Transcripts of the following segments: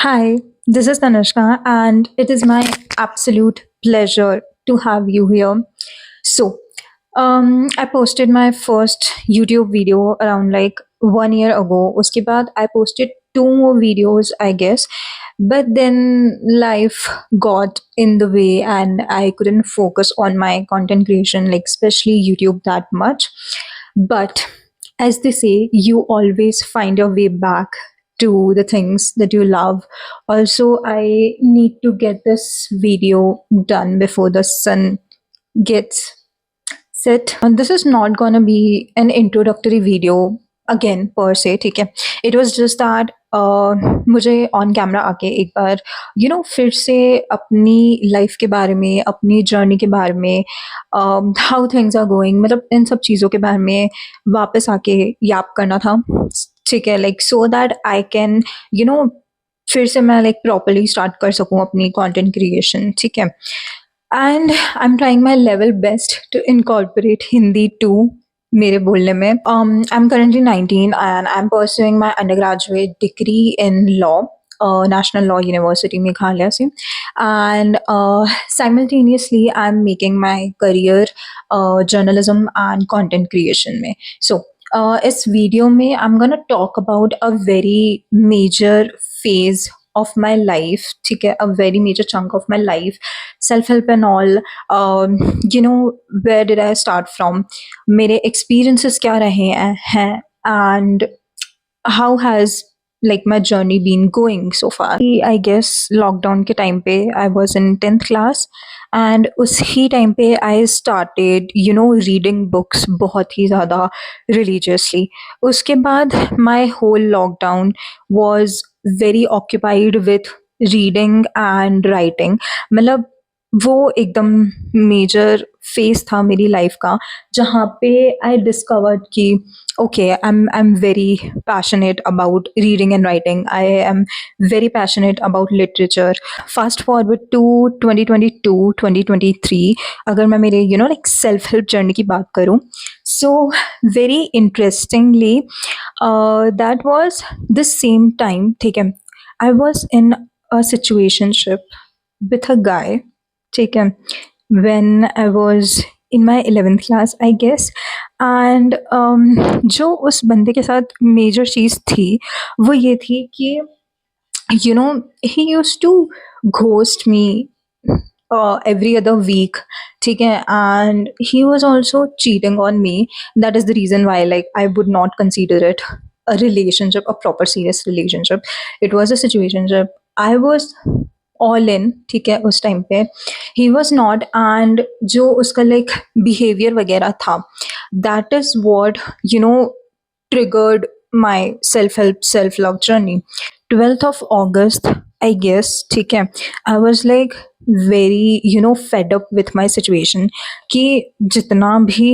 Hi, this is Tanushka, and it is my absolute pleasure to have you here. So, I posted my first YouTube video around like 1 year ago. Uske baad, I posted two more videos, I guess, but then life got in the way, and I couldn't focus on my content creation, like especially YouTube, that much. But as they say, you always find your way back to the things that you love. Also, I need to get this video done before the sun gets set. And this is not gonna be an introductory video again per se, ठीक है. It was just that मुझे on camera आके एक बार फिर से अपनी life के बारे में, अपनी जर्नी के बारे में, हाउ थिंग्स आर गोइंग, मतलब इन सब चीज़ों के बारे में वापस आके याद करना था. ठीक है, like so that I can you know फिर से मैं लाइक प्रॉपरली स्टार्ट कर सकूँ अपनी कंटेंट क्रिएशन. ठीक है. And I am trying my level best to incorporate Hindi to मेरे बोलने में. I am currently 19 and I am pursuing my undergraduate degree in law, National Law University Meghalaya से. And simultaneously I'm making my career journalism and content creation में. So इस video में I'm gonna talk about a very major phase of my life. ठीक है, a very major chunk of my life, self help and all. Where did I start from, मेरे experiences क्या रहे हैं, and how has like my journey been going so far. I guess lockdown के time पे I was in 10th class, and उसी time पे I started reading books बहुत ही ज़्यादा religiously. उसके बाद my whole lockdown was very occupied with reading and writing. मतलब वो एकदम मेजर फेज था मेरी लाइफ का, जहाँ पे आई डिस्कवर्ड कि okay, I'm very passionate about reading and writing. I am very passionate about literature. Fast forward to 2022 2023, अगर मैं मेरे like self help journey की बात करूँ, so very interestingly, that was the same time. ठीक है, I was in a situationship with a guy. ठीक है, when I was in my 11th class, I guess. And जो उस बंदे के साथ मेजर चीज़ थी वो ये थी कि he used to ghost me every other week. ठीक है, and he was also cheating on me. That is the reason why like I would not consider it a relationship, a proper serious relationship. It was a situationship. I was all in. ठीक है, उस time पे he was not. And जो उसका like behaviour वगैरह था, that is what triggered my self-help, self-love journey. 12th of August, I guess, ठीक है, I was like very fed up with my situation कि जितना भी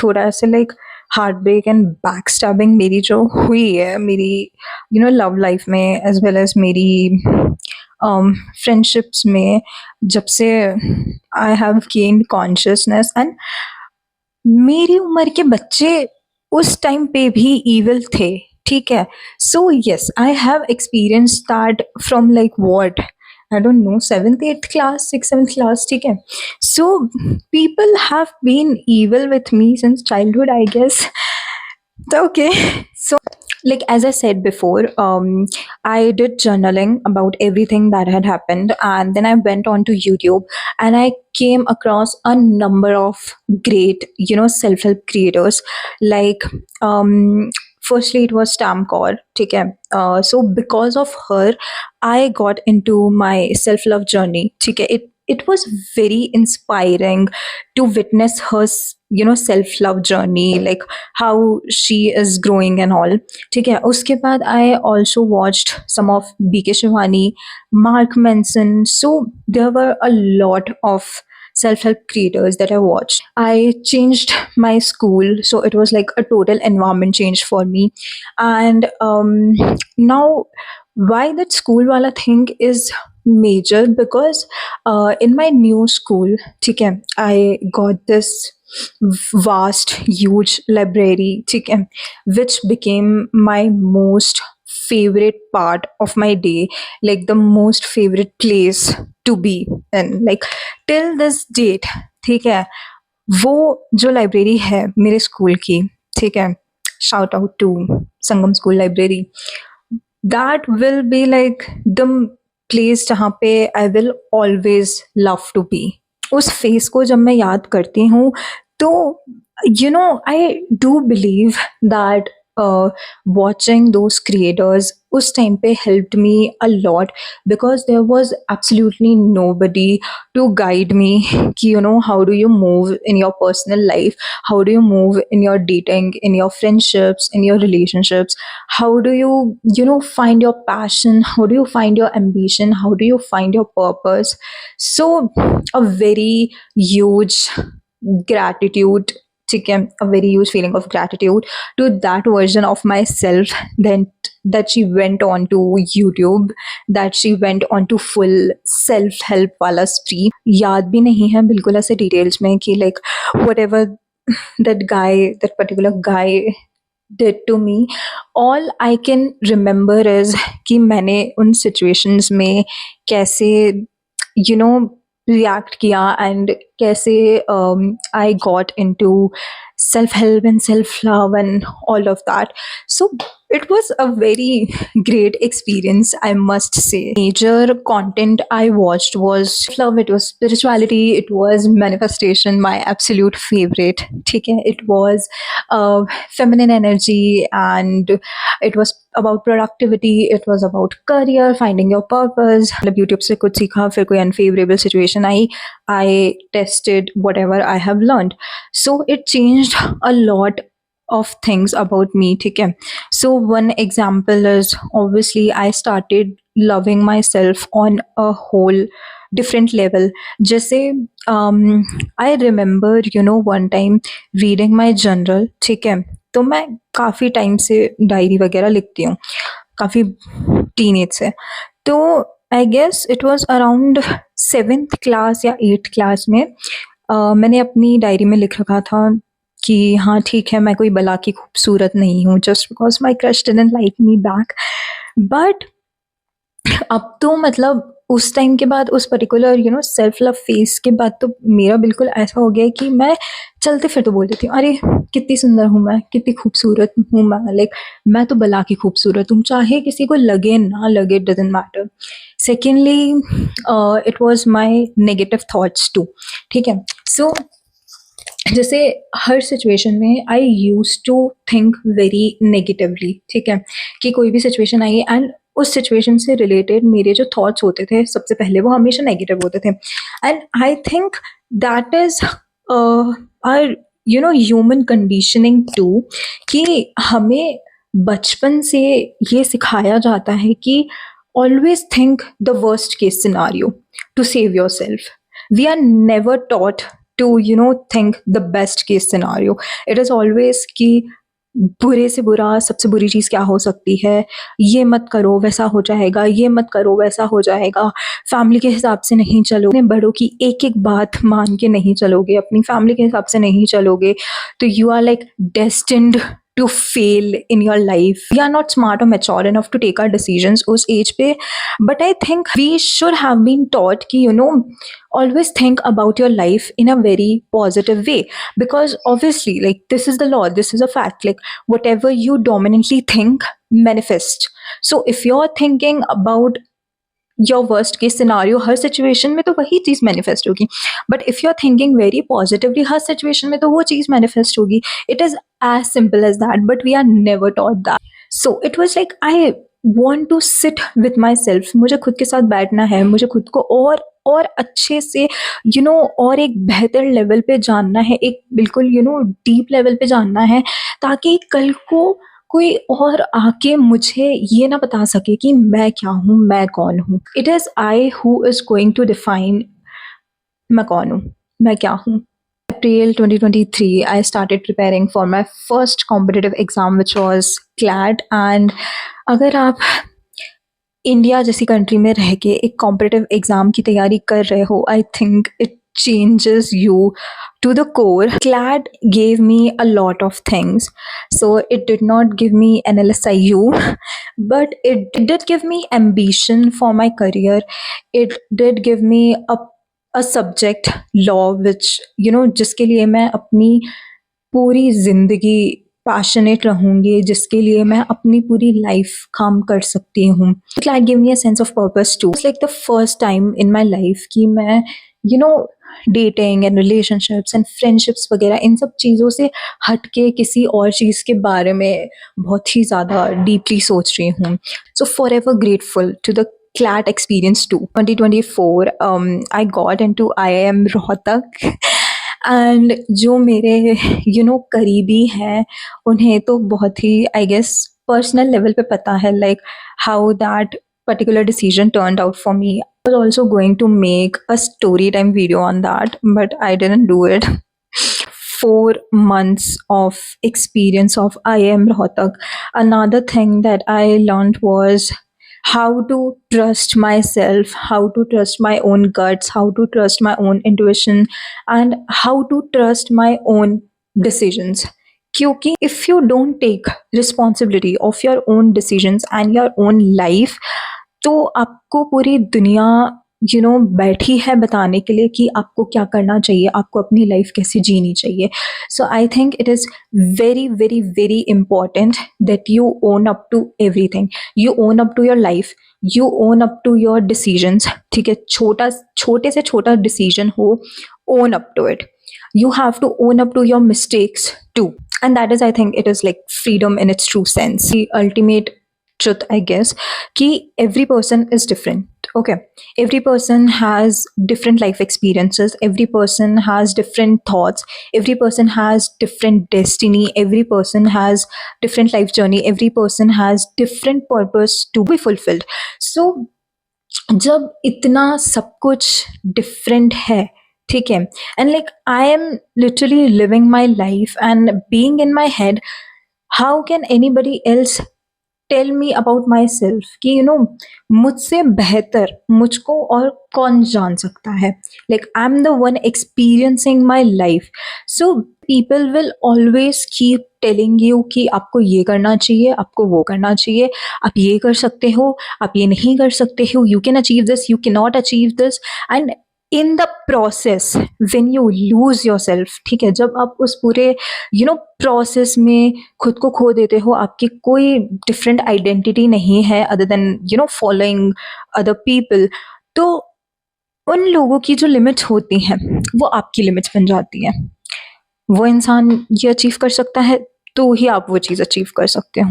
थोड़ा ऐसे like heartbreak and backstabbing मेरी जो हुई है मेरी लव लाइफ में as well as मेरी फ्रेंडशिप्स में, जब से I have gained consciousness. And मेरी उम्र के बच्चे उस टाइम पे भी ईविल थे. ठीक है, so yes, I have experience that from like what I don't know, 7th 8th class, 6th 7th class. ठीक है, so people have been evil with me since childhood, I guess. Okay, so like as I said before, I did journaling about everything that had happened, and then I went on to YouTube, and I came across a number of great self-help creators. Like firstly it was Tam Kaur. ठीक है, so because of her I got into my self-love journey. ठीक है, it was very inspiring to witness her self love journey, like how she is growing and all. ठीक है, उसके बाद I also watched some of BK Shivani, Mark Manson. So there were a lot of self-help creators that I watched. I changed my school, so it was like a total environment change for me. And now why that school wala thing is major, because in my new school, ठीक है, I got this vast huge library, ठीक है, which became my most favorite part of my day, like the most favorite place to be in, like till this date. ठीक है, वो जो library है मेरे स्कूल की, ठीक है, shout out to Sangam school library, that will be like the place जहाँ पे I will always love to be. उस फेस को जब मैं याद करती हूँ तो I do believe that watching those creators उस time पे helped me a lot, because there was absolutely nobody to guide me कि how do you move in your personal life, how do you move in your dating, in your friendships, in your relationships, how do you find your passion, how do you find your ambition, how do you find your purpose. So a very huge gratitude, ठीक है, a very huge feeling of gratitude to that version of myself, then that she went on to YouTube, that she went on to full self help वाला spree. याद भी नहीं है बिल्कुल ऐसे details में कि like whatever that particular guy did to me, all I can remember is कि मैंने उन situations में कैसे react किया, and कैसे I got into self help and self love and all of that. So it was a very great experience, I must say. Major content I watched was love, it was spirituality, it was manifestation, my absolute favorite. ठीक है, it was feminine energy, and it was about productivity, it was about career, finding your purpose. मतलब YouTube से कुछ सीखा, फिर कोई unfavorable situation I, I tested whatever I have learned. So it changed a lot of things about me, ठीक है. So one example is obviously I started loving myself on a whole different level. जैसे I remember one time reading my journal, ठीक है, तो मैं काफ़ी time से diary वगैरह लिखती हूँ, काफ़ी टीनेज से. तो I guess it was around 7th class या 8th क्लास में मैंने अपनी डायरी में लिख रखा था कि हाँ ठीक है, मैं कोई बला की खूबसूरत नहीं हूँ, just because my crush didn't like me back. But अब तो मतलब उस टाइम के बाद, उस पर्टिकुलर सेल्फ लव फेज के बाद तो मेरा बिल्कुल ऐसा हो गया कि मैं चलते फिर तो बोल देती हूँ, अरे कितनी सुंदर हूँ मैं, कितनी खूबसूरत हूँ मैं, लाइक मैं तो बला की खूबसूरत हूँ, चाहे किसी को लगे ना लगे, doesn't matter. Secondly it was my negative thoughts too, ठीक है. सो जैसे हर सिचुएशन में I used to think very negatively, ठीक है, कि कोई भी सिचुएशन आई एंड उस सिचुएशन से रिलेटेड मेरे जो थॉट्स होते थे सबसे पहले वो हमेशा नेगेटिव होते थे. And I think that is our human conditioning too, कि हमें बचपन से ये सिखाया जाता है कि always think the worst case scenario to save yourself. We are never taught to think the best case scenario. It is always कि बुरे से बुरा सबसे बुरी चीज़ क्या हो सकती है, ये मत करो वैसा हो जाएगा, ये मत करो वैसा हो जाएगा, फैमिली के हिसाब से नहीं चलोगे, बड़ों की एक एक बात मान के नहीं चलोगे, अपनी फैमिली के हिसाब से नहीं चलोगे, तो you are like destined to fail in your life. We are not smart or mature enough to take our decisions उस age पे, but I think we should have been taught कि always think about your life in a very positive way, because obviously like this is the law, this is a fact, like whatever you dominantly think manifest. So if you're thinking about your worst case scenario हर situation में तो वही चीज़ manifest होगी, but if you are thinking very positively हर situation में तो वो चीज़ मैनिफेस्ट होगी. It is as simple as that, but we are never taught that. So it was like I want to sit with myself, मुझे खुद के साथ बैठना है, मुझे खुद को और अच्छे से और एक बेहतर लेवल पे जानना है, एक बिल्कुल डीप लेवल पे जानना है, ताकि कल को कोई और आके मुझे ये ना बता सके कि मैं क्या हूँ, मैं कौन हूँ. It is I who is going to define मैं कौन हूँ, मैं क्या हूँ. April 2023, I started preparing for my first competitive exam, which was CLAT. And अगर आप इंडिया जैसी कंट्री में रह के एक कॉम्पिटिटिव एग्ज़ाम की तैयारी कर रहे हो, आई think it changes you to the core. CLAD gave me a lot of things. So it did not give me an LSIU, but it did give me ambition for my career. It did give me a subject law, which जिसके लिए मैं अपनी पूरी ज़िंदगी passionate रहूँगी, जिसके लिए मैं अपनी पूरी लाइफ काम कर सकती हूँ। CLAT give me a sense of purpose too. It's like the first time in my life कि मैं you know dating and relationships and friendships वगैरह इन सब चीज़ों से हट के किसी और चीज़ के बारे में बहुत ही ज़्यादा डीपली सोच रही हूँ। So forever grateful to the CLAT experience too. 2024, I got into IIM Rohtak and जो मेरे करीबी हैं उन्हें तो बहुत ही आई गेस पर्सनल लेवल पे पता है like how that particular decision turned out for me. I was also going to make a story time video on that, but I didn't do it. 4 months of experience of IIM Rohtak. Another thing that I learned was how to trust myself, how to trust my own guts, how to trust my own intuition, and how to trust my own decisions. क्योंकि if you don't take responsibility of your own decisions and your own life, तो आपको पूरी दुनिया बैठी है बताने के लिए कि आपको क्या करना चाहिए, आपको अपनी लाइफ कैसे जीनी चाहिए. So I think it is very very very important that you own up to everything. You own up to your life, you own up to your decisions. ठीक है, छोटे से छोटा डिसीजन हो, own up to it. You have to own up to your mistakes too, and that is, I think, it is like freedom in its true sense. The ultimate truth, I guess, ki every person is different. Okay, every person has different life experiences, every person has different thoughts, every person has different destiny, every person has different life journey, every person has different purpose to be fulfilled. So जब इतना सब कुछ different है, ठीक है, and like I am literally living my life and being in my head, how can anybody else tell me about myself कि मुझसे बेहतर मुझको और कौन जान सकता है. Like I am the one experiencing my life. So people will always keep telling you कि आपको ये करना चाहिए, आपको वो करना चाहिए, आप ये कर सकते हो, आप ये नहीं कर सकते हो, you can achieve this, you can not achieve this. And in the process when you lose your self, ठीक है, जब आप उस पूरे प्रोसेस में खुद को खो देते हो, आपकी कोई डिफरेंट आइडेंटिटी नहीं है other than following other people, तो उन लोगों की जो लिमिट्स होती हैं वो आपकी लिमिट्स बन जाती हैं. वो इंसान ये अचीव कर सकता है तो ही आप वो चीज़ अचीव कर सकते हो.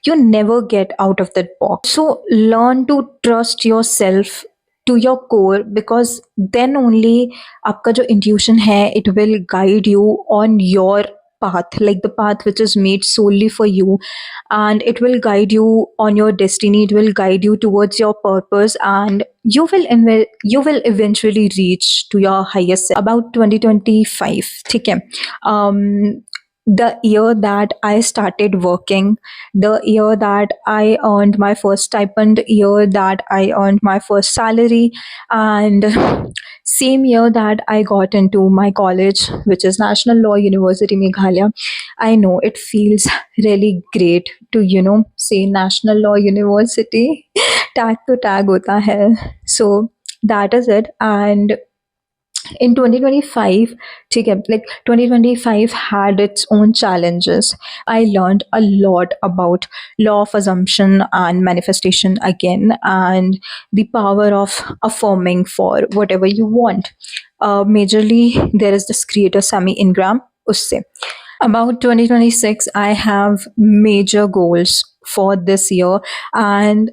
You never get out of that box. So learn to trust yourself to your core, because then only आपका जो intuition है, it will guide you on your path, like the path which is made solely for you, and it will guide you on your destiny, it will guide you towards your purpose, and you will eventually reach to your highest self. About 2025, ठीक है, the year that I started working, the year that I earned my first stipend, year that I earned my first salary, and same year that I got into my college, which is National Law University Meghalaya. I know it feels really great to say National Law University. Tag to tag hota hai. So that is it. And in 2025, ठीक है, like 2025 had its own challenges. I learned a lot about law of assumption and manifestation again, and the power of affirming for whatever you want. Majorly, there is this creator Sami Ingram. Usse. About 2026, I have major goals for this year, and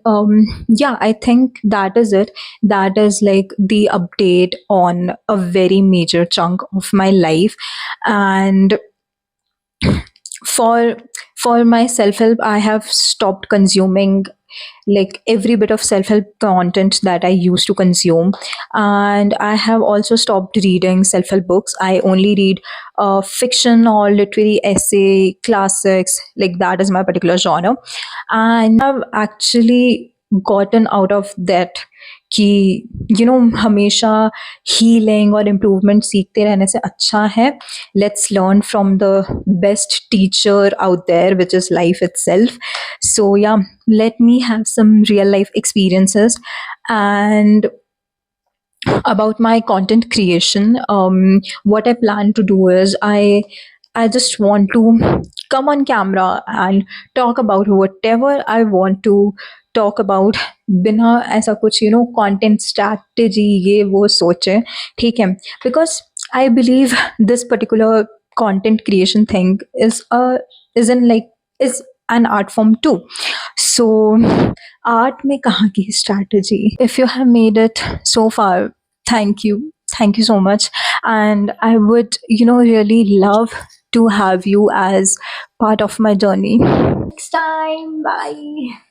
yeah, I think that is it. That is like the update on a very major chunk of my life. And for for my self help, I have stopped consuming like every bit of self help content that I used to consume, and I have also stopped reading self help books. I only read fiction or literary essay classics, like that is my particular genre. And I've actually gotten out of that कि हमेशा healing और improvement सीखते रहने से अच्छा है let's learn from the best teacher out there which is life itself. So yeah, let me have some real life experiences. And about my content creation, what I plan to do is I just want to come on camera and talk about whatever I want to talk about बिना ऐसा कुछ content strategy ये वो सोचे, ठीक है, because I believe this particular content creation thing is in like is an art form too. So art में कहाँ की strategy? If you have made it so far, thank you so much, and I would really love to have you as part of my journey next time. Bye.